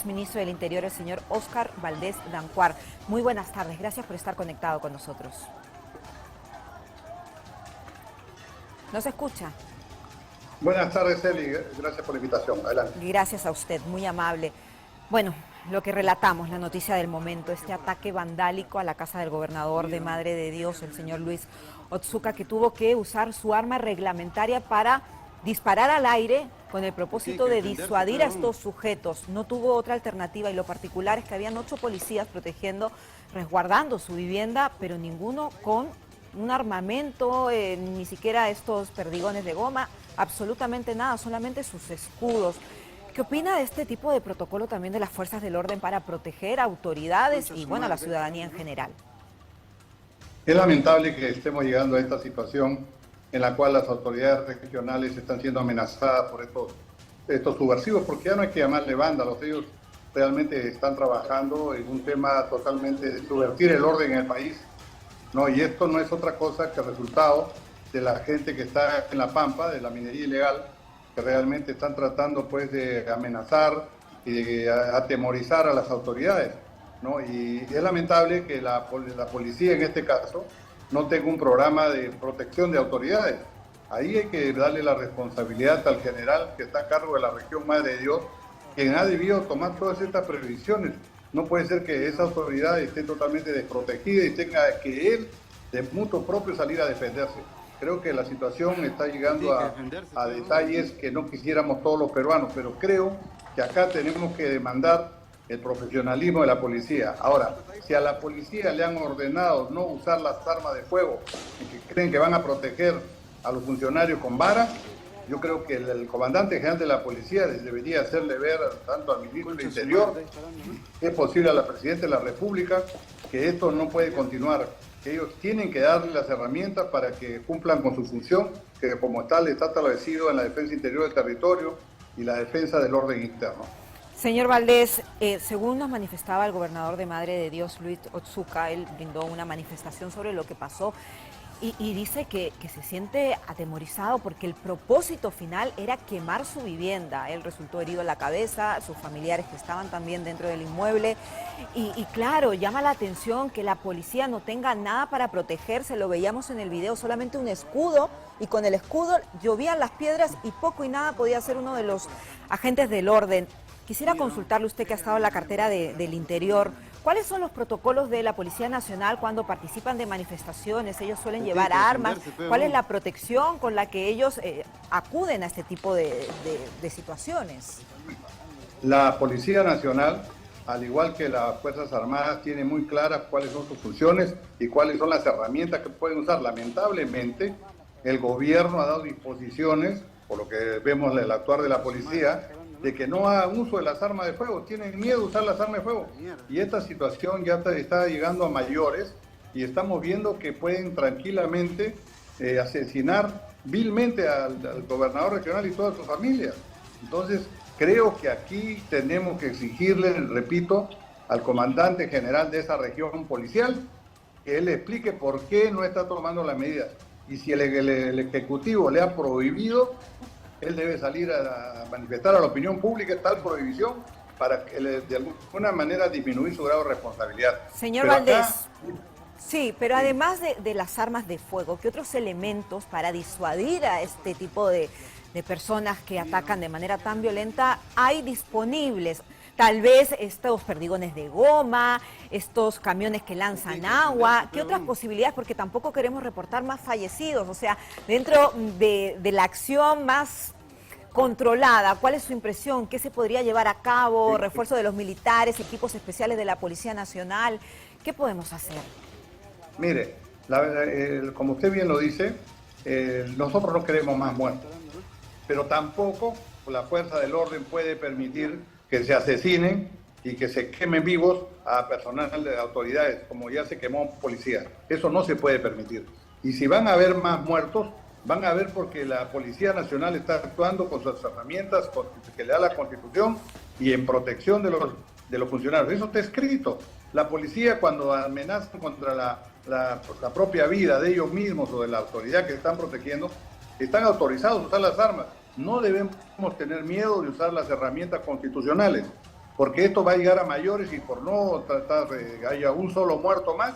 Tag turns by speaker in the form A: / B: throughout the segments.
A: exministro del Interior, el señor Óscar Valdés Dancuart. Muy buenas tardes, gracias por estar conectado con nosotros. ¿No se escucha?
B: Buenas tardes, Eli. Gracias por la invitación. Adelante.
A: Gracias a usted, muy amable. Bueno, lo que relatamos, la noticia del momento, este ataque vandálico a la casa del gobernador de Madre de Dios, el señor Luis Otsuka, que tuvo que usar su arma reglamentaria para disparar al aire con el propósito de disuadir a estos sujetos. No tuvo otra alternativa y lo particular es que habían 8 policías protegiendo, resguardando su vivienda, pero ninguno con un armamento, ni siquiera estos perdigones de goma, absolutamente nada, solamente sus escudos. ¿Qué opina de este tipo de protocolo también de las fuerzas del orden para proteger a autoridades y, bueno, a la ciudadanía en general?
B: Es lamentable que estemos llegando a esta situación en la cual las autoridades regionales están siendo amenazadas por estos subversivos, porque ya no hay que llamarle vándalos, ellos realmente están trabajando en un tema totalmente de subvertir el orden en el país, ¿no? Y esto no es otra cosa que el resultado de la gente que está en la pampa, de la minería ilegal, que realmente están tratando pues de amenazar y de atemorizar a las autoridades, ¿no? Y es lamentable que la policía en este caso no tenga un programa de protección de autoridades. Ahí hay que darle la responsabilidad al general que está a cargo de la región Madre de Dios, quien ha debido tomar todas estas previsiones. No puede ser que esa autoridad esté totalmente desprotegida y tenga que él de mutuo propio salir a defenderse. Creo que la situación está llegando a detalles que no quisiéramos todos los peruanos, pero creo que acá tenemos que demandar el profesionalismo de la policía. Ahora, si a la policía le han ordenado no usar las armas de fuego y que creen que van a proteger a los funcionarios con vara, yo creo que el comandante general de la policía debería hacerle ver tanto al ministro del Interior, si es posible a la Presidenta de la República, que esto no puede continuar, que ellos tienen que darle las herramientas para que cumplan con su función, que como tal está establecido en la defensa interior del territorio y la defensa del orden interno.
A: Señor Valdés, según nos manifestaba el gobernador de Madre de Dios, Luis Otsuka, él brindó una manifestación sobre lo que pasó y dice que se siente atemorizado porque el propósito final era quemar su vivienda. Él resultó herido en la cabeza, sus familiares que estaban también dentro del inmueble y claro, llama la atención que la policía no tenga nada para protegerse. Lo veíamos en el video, solamente un escudo, y con el escudo llovían las piedras y poco y nada podía hacer uno de los agentes del orden. Quisiera consultarle, usted que ha estado en la cartera del Interior, ¿cuáles son los protocolos de la Policía Nacional cuando participan de manifestaciones? Ellos suelen llevar armas. ¿Cuál es la protección con la que ellos acuden a este tipo de situaciones?
B: La Policía Nacional, al igual que las Fuerzas Armadas, tiene muy claras cuáles son sus funciones y cuáles son las herramientas que pueden usar. Lamentablemente, el gobierno ha dado disposiciones, por lo que vemos el actuar de la policía, de que no hagan uso de las armas de fuego, tienen miedo de usar las armas de fuego. Y esta situación ya está llegando a mayores y estamos viendo que pueden tranquilamente asesinar vilmente al gobernador regional y toda su familia. Entonces, creo que aquí tenemos que exigirle, repito, al comandante general de esa región policial, que él explique por qué no está tomando las medidas. Y si el Ejecutivo le ha prohibido, él debe salir a manifestar a la opinión pública tal prohibición para que de alguna manera disminuir su grado de responsabilidad.
A: Señor Valdés, sí, pero además de las armas de fuego, ¿qué otros elementos para disuadir a este tipo de personas que atacan de manera tan violenta hay disponibles? Tal vez estos perdigones de goma, estos camiones que lanzan agua. ¿Qué otras posibilidades? Porque tampoco queremos reportar más fallecidos. O sea, dentro de la acción más controlada, ¿cuál es su impresión? ¿Qué se podría llevar a cabo? ¿Refuerzo de los militares, equipos especiales de la Policía Nacional? ¿Qué podemos hacer?
B: Mire, como usted bien lo dice, nosotros no queremos más muertos, pero tampoco la fuerza del orden puede permitir que se asesinen y que se quemen vivos a personal de autoridades, como ya se quemó policía. Eso no se puede permitir. Y si van a haber más muertos, van a haber porque la Policía Nacional está actuando con sus herramientas que le da la Constitución y en protección de los funcionarios. Eso está escrito. La policía, cuando amenazan contra la propia vida de ellos mismos o de la autoridad que están protegiendo, están autorizados a usar las armas. No debemos tener miedo de usar las herramientas constitucionales. porque esto va a llegar a mayores y por no tratar de que haya un solo muerto más,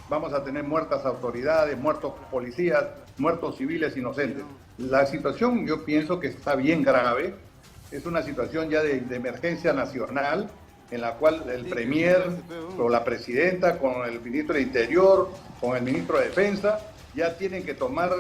B: vamos a tener muertas autoridades, muertos policías, muertos civiles inocentes. La situación yo pienso que está bien grave, es una situación ya de emergencia nacional, en la cual el premier o la presidenta con el ministro de Interior, con el ministro de Defensa, ya tienen que tomar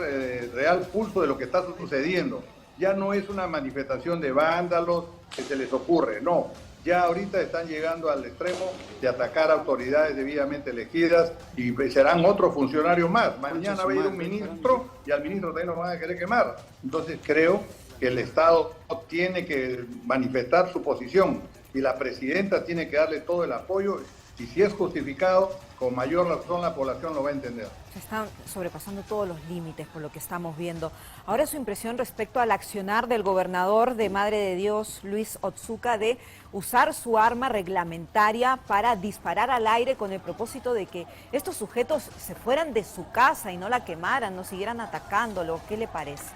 B: real pulso de lo que está sucediendo. Ya no es una manifestación de vándalos que se les ocurre, no. Ya ahorita están llegando al extremo de atacar a autoridades debidamente elegidas y serán otros funcionarios más. Mañana va a ir un ministro y al ministro también lo van a querer quemar. Entonces creo que el Estado tiene que manifestar su posición y la presidenta tiene que darle todo el apoyo y si es justificado, con mayor razón la población lo va a entender.
A: Se están sobrepasando todos los límites por lo que estamos viendo. Ahora su impresión respecto al accionar del gobernador de Madre de Dios, Luis Otsuka, de usar su arma reglamentaria para disparar al aire con el propósito de que estos sujetos se fueran de su casa y no la quemaran, no siguieran atacándolo. ¿Qué le parece?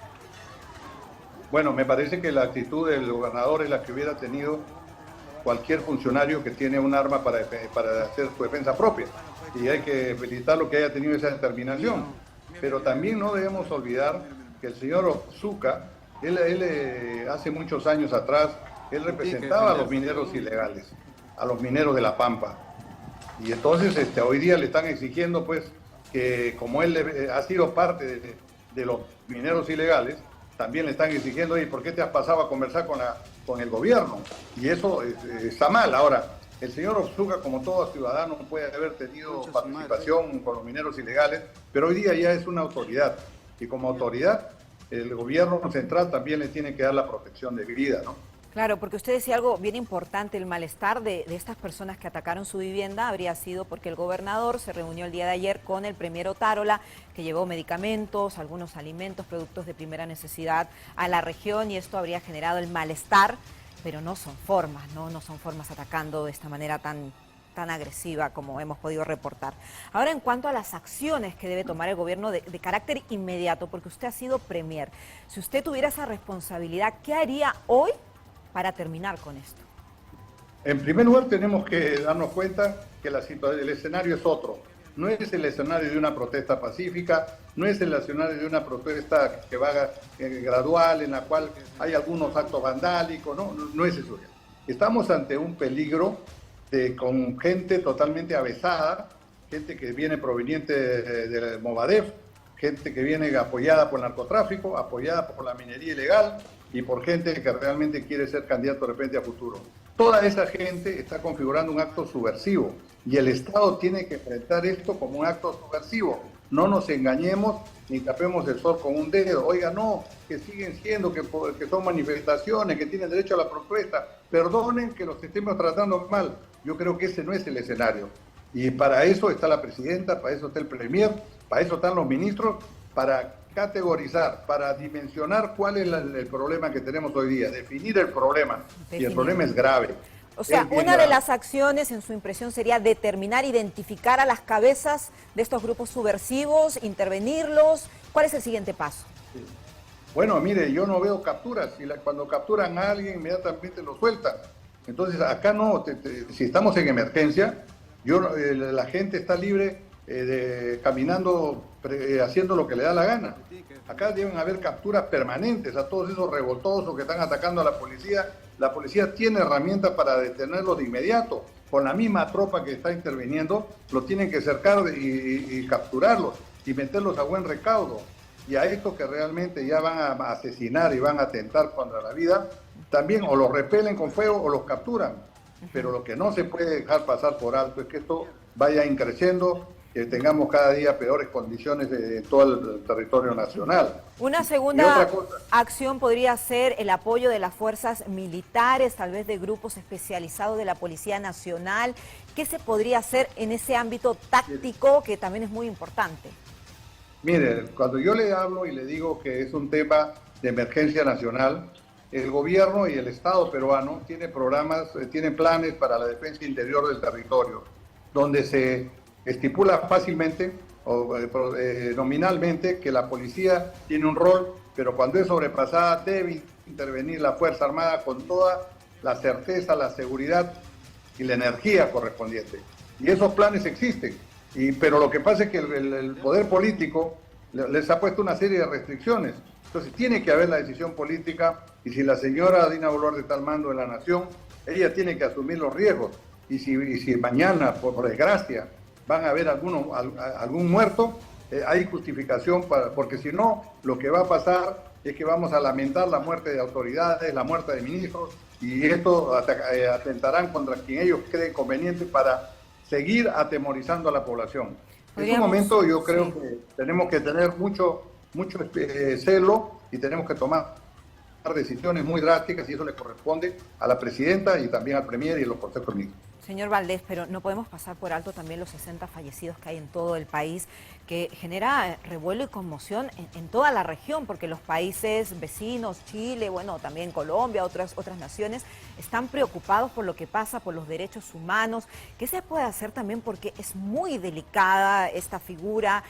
B: Bueno, me parece que la actitud del gobernador es la que hubiera tenido cualquier funcionario que tiene un arma para hacer su defensa propia. Y hay que felicitarlo que haya tenido esa determinación. Pero también no debemos olvidar que el señor Otsuka, él hace muchos años atrás, él representaba a los mineros ilegales, a los mineros de La Pampa. Y entonces hoy día le están exigiendo pues que como él ha sido parte de los mineros ilegales, también le están exigiendo, ¿y por qué te has pasado a conversar con el gobierno? Y eso está mal. Ahora, el señor Otsuka, como todo ciudadano, puede haber tenido participación con los mineros ilegales, pero hoy día ya es una autoridad. Y como autoridad, el gobierno central también le tiene que dar la protección de vida, ¿no?
A: Claro, porque usted decía algo bien importante, el malestar de estas personas que atacaron su vivienda habría sido porque el gobernador se reunió el día de ayer con el premier Otárola, que llevó medicamentos, algunos alimentos, productos de primera necesidad a la región y esto habría generado el malestar, pero no son formas, no son formas atacando de esta manera tan agresiva como hemos podido reportar. Ahora, en cuanto a las acciones que debe tomar el gobierno de carácter inmediato, porque usted ha sido premier, si usted tuviera esa responsabilidad, ¿qué haría hoy para terminar con esto?
B: En primer lugar, tenemos que darnos cuenta que el escenario es otro. No es el escenario de una protesta pacífica, no es el escenario de una protesta que va gradual, en la cual hay algunos actos vandálicos, no es eso. Estamos ante un peligro con gente totalmente avesada, gente que viene proveniente del Movadef, gente que viene apoyada por el narcotráfico, apoyada por la minería ilegal, y por gente que realmente quiere ser candidato de repente a futuro. Toda esa gente está configurando un acto subversivo y el Estado tiene que enfrentar esto como un acto subversivo. No nos engañemos ni tapemos el sol con un dedo. Oiga, no, que siguen siendo, que son manifestaciones, que tienen derecho a la protesta. Perdonen que los estemos tratando mal. Yo creo que ese no es el escenario. Y para eso está la presidenta, para eso está el premier, para eso están los ministros, para categorizar, para dimensionar cuál es el problema que tenemos hoy día, definir el problema, y el problema es grave.
A: O sea, una de las acciones, en su impresión, sería determinar, identificar a las cabezas de estos grupos subversivos, intervenirlos. ¿Cuál es el siguiente paso?
B: Sí. Bueno, mire, yo no veo capturas, cuando capturan a alguien inmediatamente lo sueltan. Entonces acá no, si estamos en emergencia, la gente está libre caminando, haciendo lo que le da la gana. Acá deben haber capturas permanentes a todos esos revoltosos que están atacando a la policía. La policía tiene herramientas para detenerlos de inmediato. Con la misma tropa que está interviniendo, los tienen que cercar y capturarlos y meterlos a buen recaudo. Y a estos que realmente ya van a asesinar y van a atentar contra la vida, también o los repelen con fuego o los capturan. Pero lo que no se puede dejar pasar por alto es que esto vaya increciendo, que tengamos cada día peores condiciones de todo el territorio nacional.
A: Una segunda acción podría ser el apoyo de las fuerzas militares, tal vez de grupos especializados de la Policía Nacional. ¿Qué se podría hacer en ese ámbito táctico que también es muy importante?
B: Mire, cuando yo le hablo y le digo que es un tema de emergencia nacional, el gobierno y el Estado peruano tienen tienen planes para la defensa interior del territorio, donde se estipula fácilmente o nominalmente que la policía tiene un rol, pero cuando es sobrepasada debe intervenir la Fuerza Armada con toda la certeza, la seguridad y la energía correspondiente. Y esos planes existen. Pero lo que pasa es que el poder político les ha puesto una serie de restricciones. Entonces tiene que haber la decisión política, y si la señora Dina Boluarte está al mando de la nación, ella tiene que asumir los riesgos. Y si mañana, por desgracia, van a haber algún muerto, hay justificación porque si no, lo que va a pasar es que vamos a lamentar la muerte de autoridades, la muerte de ministros, y esto atentarán contra quien ellos creen conveniente para seguir atemorizando a la población. En este momento yo creo que tenemos que tener mucho celo y tenemos que tomar decisiones muy drásticas, y eso le corresponde a la presidenta y también al premier y a los consejos ministros.
A: Señor Valdés, pero no podemos pasar por alto también los 60 fallecidos que hay en todo el país, que genera revuelo y conmoción en toda la región, porque los países vecinos, Chile, bueno, también Colombia, otras naciones, están preocupados por lo que pasa, por los derechos humanos. ¿Qué se puede hacer también? Porque es muy delicada esta figura.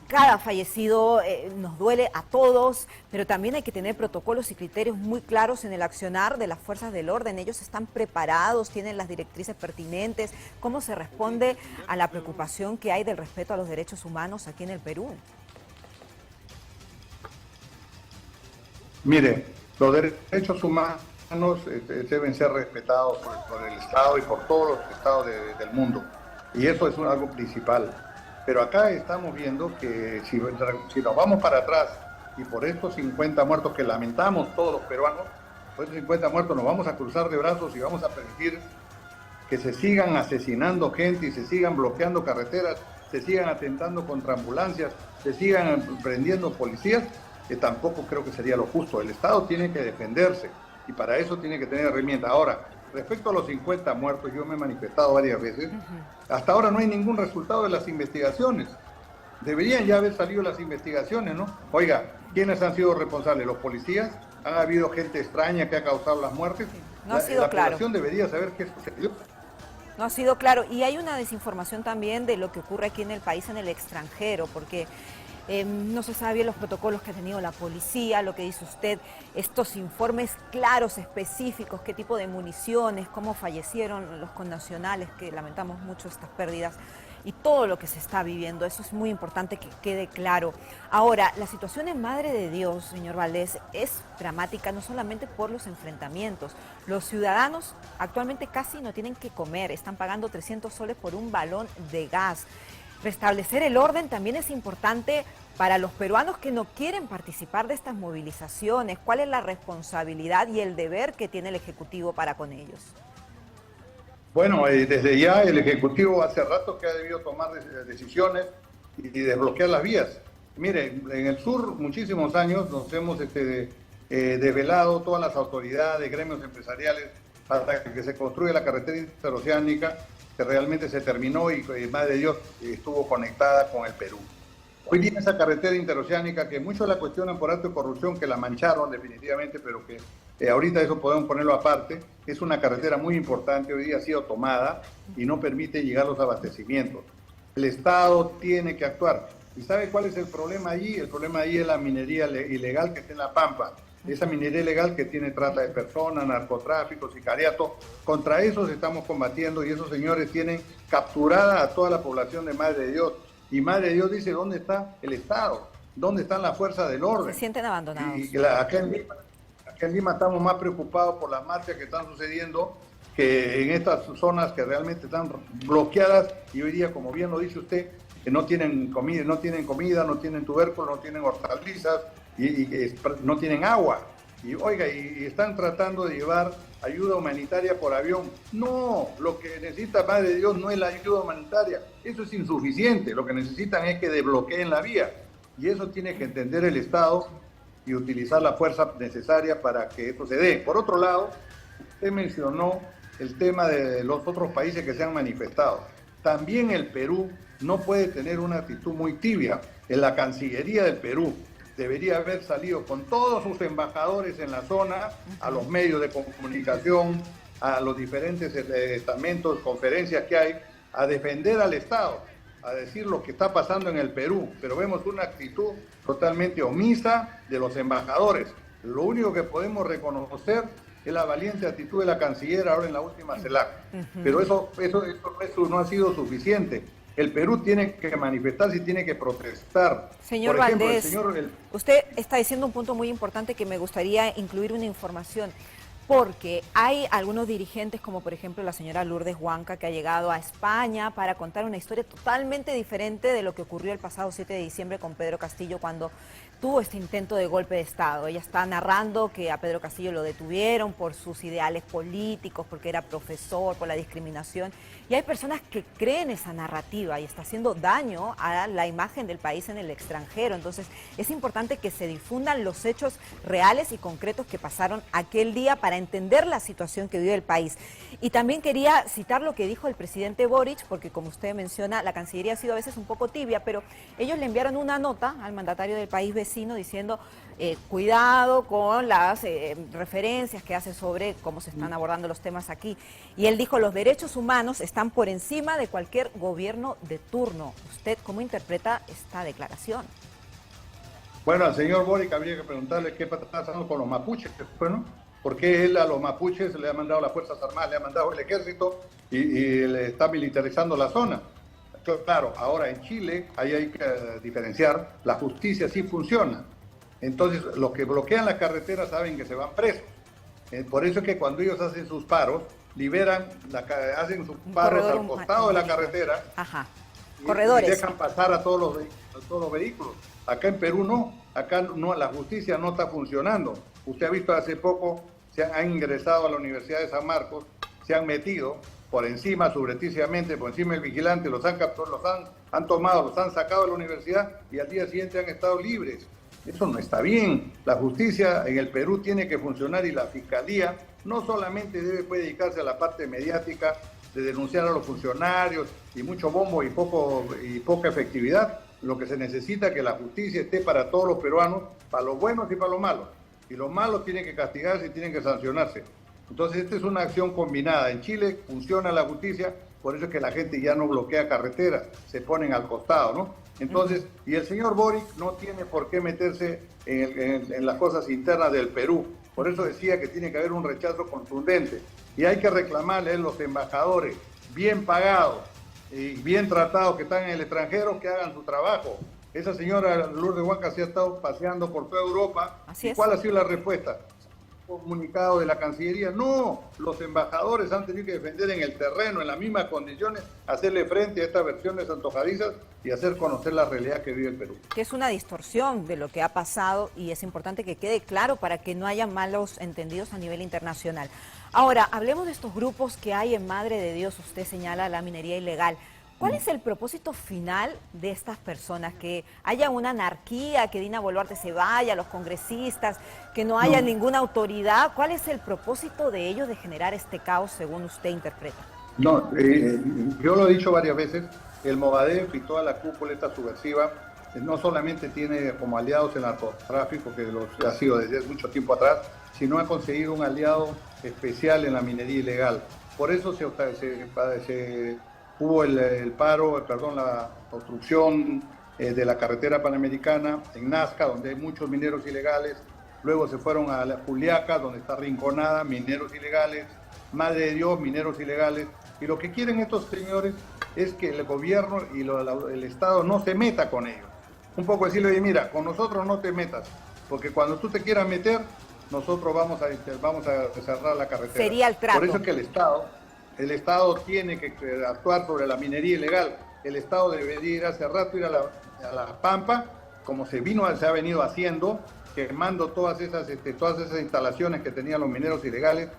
A: Cada fallecido nos duele a todos, pero también hay que tener protocolos y criterios muy claros en el accionar de las fuerzas del orden. Ellos están preparados, tienen las directrices pertinentes. ¿Cómo se responde a la preocupación que hay del respeto a los derechos humanos aquí en el Perú?
B: Mire, los derechos humanos deben ser respetados por el Estado y por todos los estados del mundo. Y eso es algo principal. Pero acá estamos viendo que si nos vamos para atrás y por estos 50 muertos que lamentamos todos los peruanos, por estos 50 muertos nos vamos a cruzar de brazos y vamos a permitir que se sigan asesinando gente y se sigan bloqueando carreteras, se sigan atentando contra ambulancias, se sigan prendiendo policías, que tampoco creo que sería lo justo. El Estado tiene que defenderse y para eso tiene que tener herramientas. Ahora, respecto a los 50 muertos, yo me he manifestado varias veces. Hasta ahora no hay ningún resultado de las investigaciones. Deberían ya haber salido las investigaciones, ¿no? Oiga, ¿quiénes han sido responsables? ¿Los policías? ¿Han habido gente extraña que ha causado las muertes?
A: No ha sido claro.
B: La población debería saber qué sucedió.
A: No ha sido claro. Y hay una desinformación también de lo que ocurre aquí en el país, en el extranjero, porque no se sabe bien los protocolos que ha tenido la policía, lo que dice usted, estos informes claros, específicos, qué tipo de municiones, cómo fallecieron los connacionales, que lamentamos mucho estas pérdidas, y todo lo que se está viviendo. Eso es muy importante que quede claro. Ahora, la situación en Madre de Dios, señor Valdés, es dramática no solamente por los enfrentamientos. Los ciudadanos actualmente casi no tienen que comer, están pagando 300 soles por un balón de gas. Restablecer el orden también es importante para los peruanos que no quieren participar de estas movilizaciones. ¿Cuál es la responsabilidad y el deber que tiene el Ejecutivo para con ellos?
B: Bueno, desde ya el Ejecutivo hace rato que ha debido tomar decisiones y desbloquear las vías. Mire, en el sur muchísimos años nos hemos desvelado todas las autoridades, gremios empresariales, hasta que se construye la carretera interoceánica, que realmente se terminó y Madre de Dios estuvo conectada con el Perú. Hoy día esa carretera interoceánica, que muchos la cuestionan por acto de corrupción, que la mancharon definitivamente, pero que ahorita eso podemos ponerlo aparte, es una carretera muy importante, hoy día ha sido tomada y no permite llegar los abastecimientos. El Estado tiene que actuar. ¿Y sabe cuál es el problema allí? El problema allí es la minería ilegal que está en La Pampa. Esa minería ilegal que tiene trata de personas, narcotráfico, sicariato. Contra esos estamos combatiendo y esos señores tienen capturada a toda la población de Madre de Dios. Y Madre de Dios dice, ¿dónde está el Estado? ¿Dónde están las fuerzas del orden?
A: Se sienten abandonados.
B: Y acá en Lima estamos más preocupados por las marchas que están sucediendo que en estas zonas que realmente están bloqueadas y hoy día, como bien lo dice usted, que no tienen comida, no tienen tubérculos, no tienen hortalizas y no tienen agua. Y oiga, y están tratando de llevar ayuda humanitaria por avión. No, lo que necesita Madre de Dios no es la ayuda humanitaria, eso es insuficiente. Lo que necesitan es que desbloqueen la vía y eso tiene que entender el Estado y utilizar la fuerza necesaria para que esto se dé. Por otro lado, usted mencionó el tema de los otros países que se han manifestado. También el Perú no puede tener una actitud muy tibia. En la Cancillería del Perú debería haber salido con todos sus embajadores en la zona, a los medios de comunicación, a los diferentes estamentos, conferencias que hay, a defender al Estado, a decir lo que está pasando en el Perú, pero vemos una actitud totalmente omisa de los embajadores. Lo único que podemos reconocer es la valiente actitud de la canciller ahora en la última CELAC. Pero eso no ha sido suficiente. El Perú tiene que manifestarse y tiene que protestar.
A: Señor Valdés, usted está diciendo un punto muy importante que me gustaría incluir una información. Porque hay algunos dirigentes, como por ejemplo la señora Lourdes Huanca, que ha llegado a España para contar una historia totalmente diferente de lo que ocurrió el pasado 7 de diciembre con Pedro Castillo cuando tuvo este intento de golpe de Estado. Ella está narrando que a Pedro Castillo lo detuvieron por sus ideales políticos, porque era profesor, por la discriminación. Y hay personas que creen esa narrativa y está haciendo daño a la imagen del país en el extranjero. Entonces es importante que se difundan los hechos reales y concretos que pasaron aquel día para entender la situación que vive el país. Y también quería citar lo que dijo el presidente Boric, porque como usted menciona, la Cancillería ha sido a veces un poco tibia, pero ellos le enviaron una nota al mandatario del país vecino diciendo cuidado con las referencias que hace sobre cómo se están abordando los temas aquí. Y él dijo, los derechos humanos están por encima de cualquier gobierno de turno. ¿Usted cómo interpreta esta declaración?
B: Bueno, al señor Boric habría que preguntarle qué está pasando con los mapuches, ¿no? Porque él a los mapuches le ha mandado las Fuerzas Armadas, le ha mandado el ejército y le está militarizando la zona. Claro, ahora en Chile, ahí hay que diferenciar, la justicia sí funciona. Entonces, los que bloquean la carretera saben que se van presos. Por eso es que cuando ellos hacen sus paros, hacen sus paros al costado de la carretera.
A: Ajá.
B: Y dejan pasar a todos los vehículos. Acá en Perú no, acá no, la justicia no está funcionando. Usted ha visto hace poco, han ingresado a la Universidad de San Marcos, se han metido por encima, subrepticiamente, por encima del vigilante, los han capturado, han tomado, los han sacado de la universidad y al día siguiente han estado libres. Eso no está bien. La justicia en el Perú tiene que funcionar y la fiscalía no solamente puede dedicarse a la parte mediática de denunciar a los funcionarios y mucho bombo y poca efectividad. Lo que se necesita es que la justicia esté para todos los peruanos, para los buenos y para los malos. Y los malos tienen que castigarse y tienen que sancionarse. Entonces, esta es una acción combinada. En Chile funciona la justicia, por eso es que la gente ya no bloquea carreteras, se ponen al costado, ¿no? Entonces, y el señor Boric no tiene por qué meterse en las cosas internas del Perú. Por eso decía que tiene que haber un rechazo contundente. Y hay que reclamarle a los embajadores bien pagados y bien tratados que están en el extranjero que hagan su trabajo. Esa señora Lourdes Huanca se ha estado paseando por toda Europa.
A: Así es.
B: ¿Cuál ha sido la respuesta? Comunicado de la Cancillería. No, los embajadores han tenido que defender en el terreno, en las mismas condiciones, hacerle frente a estas versiones antojadizas y hacer conocer la realidad que vive el Perú.
A: Que es una distorsión de lo que ha pasado y es importante que quede claro para que no haya malos entendidos a nivel internacional. Ahora, hablemos de estos grupos que hay en Madre de Dios. Usted señala la minería ilegal. ¿Cuál es el propósito final de estas personas? ¿Que haya una anarquía, que Dina Boluarte se vaya, los congresistas, que no haya ninguna autoridad? ¿Cuál es el propósito de ellos de generar este caos, según usted interpreta?
B: No, yo lo he dicho varias veces, el Movadef y toda la cúpula esta subversiva no solamente tiene como aliados el narcotráfico, que ha sido desde mucho tiempo atrás, sino ha conseguido un aliado especial en la minería ilegal. Por eso hubo la obstrucción de la carretera panamericana en Nazca, donde hay muchos mineros ilegales. Luego se fueron a la Juliaca, donde está Rinconada, mineros ilegales. Madre de Dios, mineros ilegales. Y lo que quieren estos señores es que el gobierno y el Estado no se meta con ellos. Un poco decirle, oye, mira, con nosotros no te metas, porque cuando tú te quieras meter, nosotros vamos a cerrar la carretera.
A: Sería el trato.
B: Por eso es que el Estado tiene que actuar sobre la minería ilegal. El Estado debería ir hace rato, ir a la Pampa, como se ha venido haciendo, quemando todas esas instalaciones que tenían los mineros ilegales,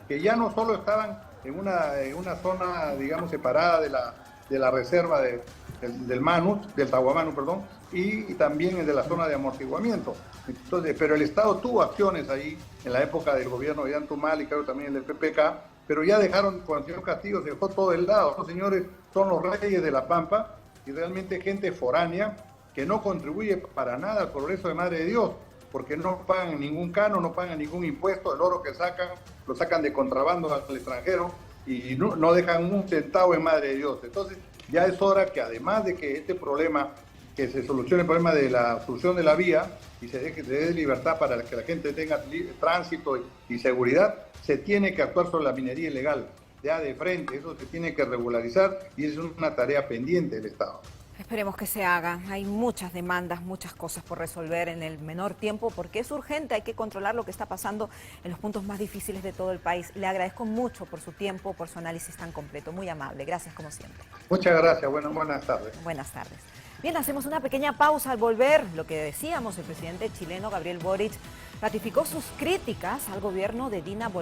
B: que ya no solo estaban en una zona, digamos, separada de la reserva del Manus, del Tahuamanu, perdón, y también de la zona de amortiguamiento. Entonces, pero el Estado tuvo acciones ahí en la época del gobierno de Antumal y creo también el del PPK, pero ya dejaron, con el señor Castillo se dejó todo el lado. Los señores son los reyes de la Pampa y realmente gente foránea que no contribuye para nada al progreso de Madre de Dios, porque no pagan ningún canon, no pagan ningún impuesto, el oro que sacan, lo sacan de contrabando al extranjero y no dejan un centavo en Madre de Dios. Entonces ya es hora que además de que este problema que se solucione el problema de la obstrucción de la vía y se dé libertad para que la gente tenga tránsito y seguridad, se tiene que actuar sobre la minería ilegal, ya de frente, eso se tiene que regularizar y es una tarea pendiente del Estado.
A: Esperemos que se haga. Hay muchas demandas, muchas cosas por resolver en el menor tiempo, porque es urgente, hay que controlar lo que está pasando en los puntos más difíciles de todo el país. Le agradezco mucho por su tiempo, por su análisis tan completo, muy amable. Gracias como siempre.
B: Muchas gracias, buenas tardes.
A: Buenas tardes. Bien, hacemos una pequeña pausa. Al volver, lo que decíamos, el presidente chileno Gabriel Boric ratificó sus críticas al gobierno de Dina Boluarte.